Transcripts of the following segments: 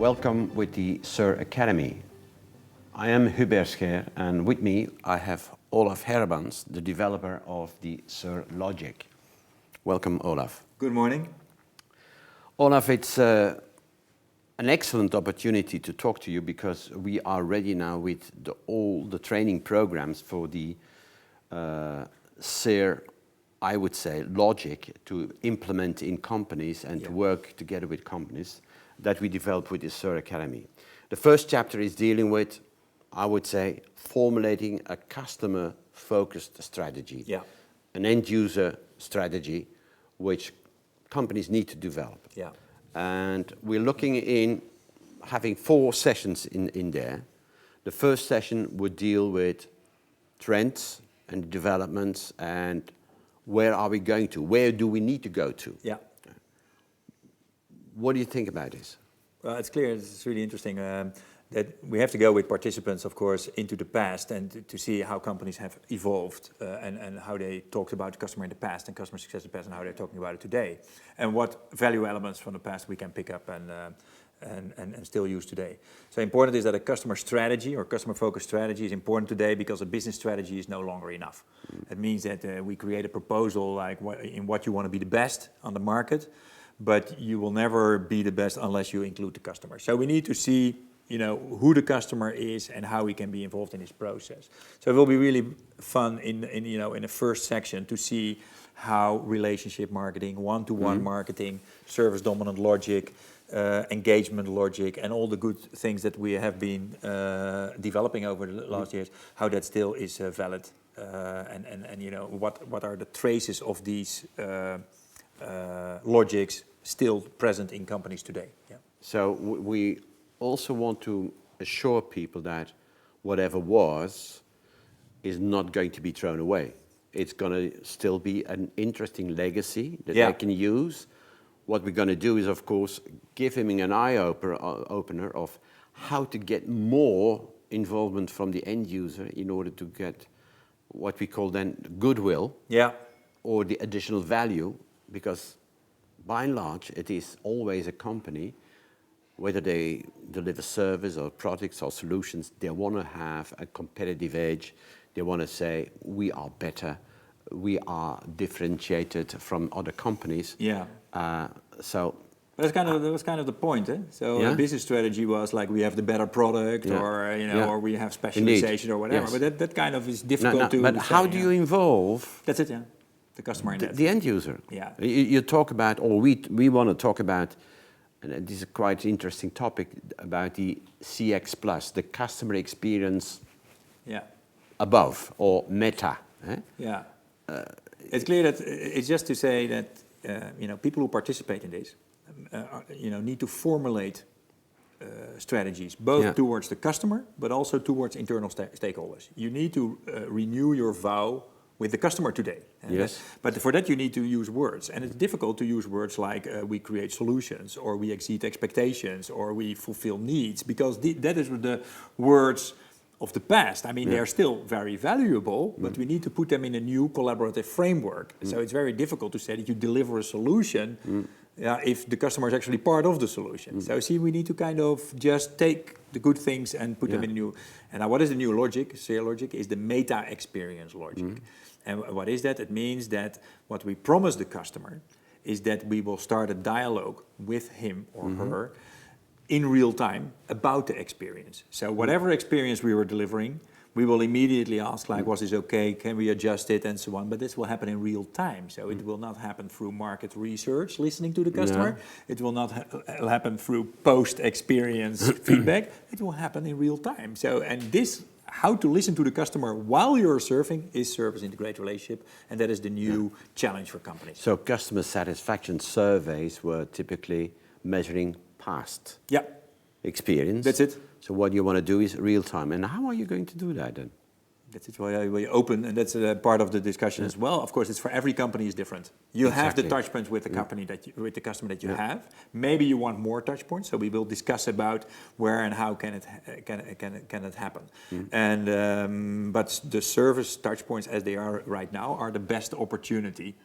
Welcome with the SiR Academy. I am Hubert Scheer, and with me I have Olaf Herbans, the developer of the SiR Logic. Welcome, Olaf. Good morning. Olaf, it's an excellent opportunity to talk to you because we are ready now with all the training programs for the SiR, I would say, logic to implement in companies and to work together with companies that we developed with the SiR Academy. The first chapter is dealing with, I would say, formulating a customer-focused strategy, an end-user strategy which companies need to develop. And we're looking in having 4 sessions in there. The first session would deal with trends and developments and where are we going to, where do we need to go to? What do you think about this? Well, it's clear, it's really interesting that we have to go with participants, of course, into the past and to see how companies have evolved and how they talked about the customer in the past and customer success in the past and how they're talking about it today. And what value elements from the past we can pick up and still use today. So important is that a customer strategy or customer-focused strategy is important today because a business strategy is no longer enough. It means that we create a proposal like in what you want to be the best on the market, but you will never be the best unless you include the customer. So we need to see, who the customer is and how we can be involved in this process. So it will be really fun in the first section to see how relationship marketing, one-to-one marketing, service dominant logic, engagement logic, and all the good things that we have been developing over the last years, how that still is valid, and what are the traces of these logics still present in companies today. So we also want to assure people that whatever was is not going to be thrown away. It's going to still be an interesting legacy that they can use. What we're going to do is, of course, give him an eye-opener of how to get more involvement from the end user in order to get what we call then goodwill or the additional value, because by and large, it is always a company, whether they deliver service or products or solutions, they want to have a competitive edge. They want to say, we are better, we are differentiated from other companies. So that was kind of the point, eh? So the business strategy was like we have the better product, or or we have specialization or whatever. But that kind of is difficult to. But how do you involve? That's it, the customer in that. The end user. You talk about, or we want to talk about, and this is a quite interesting topic, about the CX plus, the customer experience above, or meta. It's clear that it's just to say that people who participate in this need to formulate strategies, both towards the customer, but also towards internal stakeholders. You need to renew your vow with the customer today. But for that you need to use words. And it's difficult to use words like we create solutions, or we exceed expectations, or we fulfill needs, because that is the words of the past. I mean, they're still very valuable, but we need to put them in a new collaborative framework. So it's very difficult to say that you deliver a solution if the customer is actually part of the solution. So see, we need to kind of just take the good things and put them in a new. And now what is the new logic? SiR logic is the meta experience logic. And what is that? It means that what we promise the customer is that we will start a dialogue with him or her in real time about the experience. So whatever experience we were delivering, we will immediately ask, like, was this okay? Can we adjust it? And so on. But this will happen in real time. So it will not happen through market research, listening to the customer. It will not happen through post-experience feedback. It will happen in real time. So, and this, how to listen to the customer while you're surfing, is service integrated relationship. And that is the new challenge for companies. So customer satisfaction surveys were typically measuring past experience. That's it. So what you want to do is real time. And how are you going to do that then? That's it. Why we open, and that's part of the discussion as well. Of course, it's for every company is different. You have the touch points with the company with the customer that you have. Maybe you want more touch points, so we will discuss about where and how can it happen. And but the service touch points as they are right now are the best opportunity.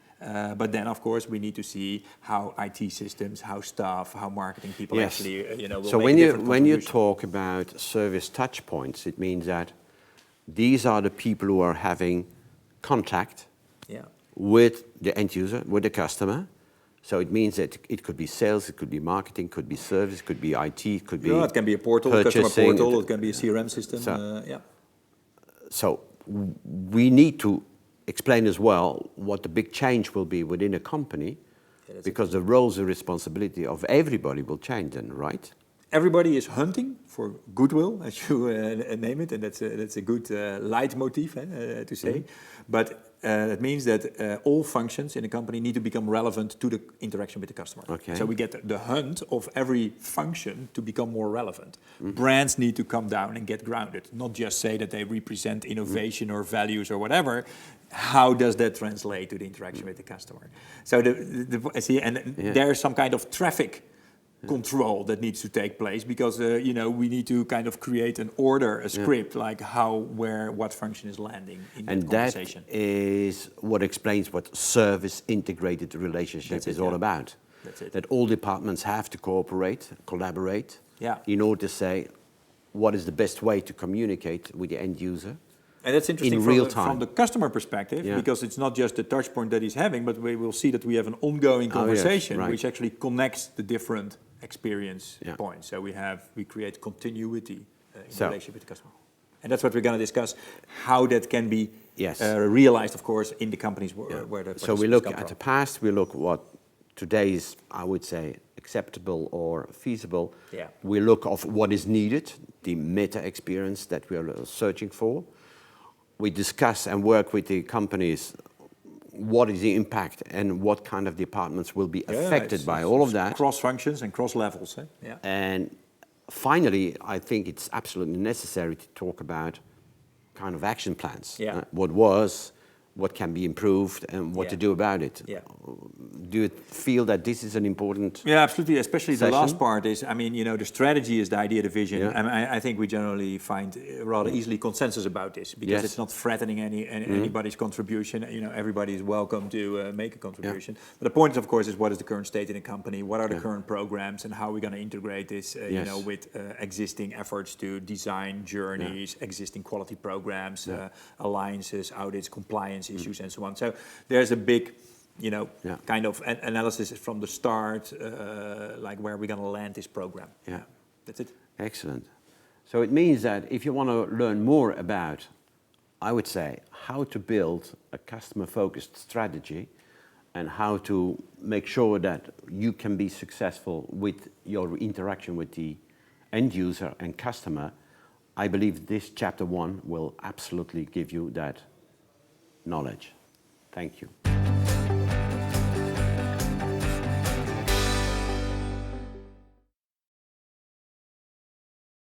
But then, of course, we need to see how IT systems, how staff, how marketing people actually, will so make a different when you contribution. talk about service touch points, it means that these are the people who are having contact with the end user, with the customer. So it means that it could be sales, it could be marketing, could be service, could be IT, it could be it can be a portal, customer portal, it can be a CRM system. So we need to explain as well what the big change will be within a company, because the roles and responsibility of everybody will change then, right? Everybody is hunting for goodwill, as you name it, and that's a good leitmotif to say. But it means that all functions in a company need to become relevant to the interaction with the customer. Okay. So we get the hunt of every function to become more relevant. Brands need to come down and get grounded, not just say that they represent innovation or values or whatever. How does that translate to the interaction with the customer? So there's some kind of traffic control that needs to take place, because we need to kind of create an order, a script, like how, where, what function is landing in that conversation. And that is what explains what service integrated relationship is all about. That's it. That all departments have to cooperate, collaborate, Yeah. in order to say what is the best way to communicate with the end user. And that's interesting in real time. from the customer perspective, because it's not just the touch point that he's having, but we will see that we have an ongoing conversation which actually connects the different experience points. So we create continuity in the relationship with the customer. And that's what we're going to discuss, how that can be realized, of course, in the companies where the So we look at the past, we look what today is, I would say, acceptable or feasible. Yeah. We look of what is needed, the meta experience that we are searching for. We discuss and work with the companies what is the impact and what kind of departments will be affected by all of that. Cross functions and cross levels. And finally, I think it's absolutely necessary to talk about kind of action plans. What was, what can be improved, and what to do about it. Do you feel that this is an important absolutely. Especially session? The last part is, the strategy is the idea, the vision. And I think we generally find rather easily consensus about this, because it's not threatening anybody's contribution. Everybody is welcome to make a contribution. But the point, of course, is what is the current state in the company? What are the current programs, and how are we going to integrate this? With existing efforts to design journeys, existing quality programs, alliances, audits, compliance issues, and so on. So there's a big kind of analysis from the start, like where we're going to land this program. That's it. Excellent. So it means that if you want to learn more about, I would say, how to build a customer-focused strategy and how to make sure that you can be successful with your interaction with the end user and customer, I believe this chapter 1 will absolutely give you that knowledge. Thank you.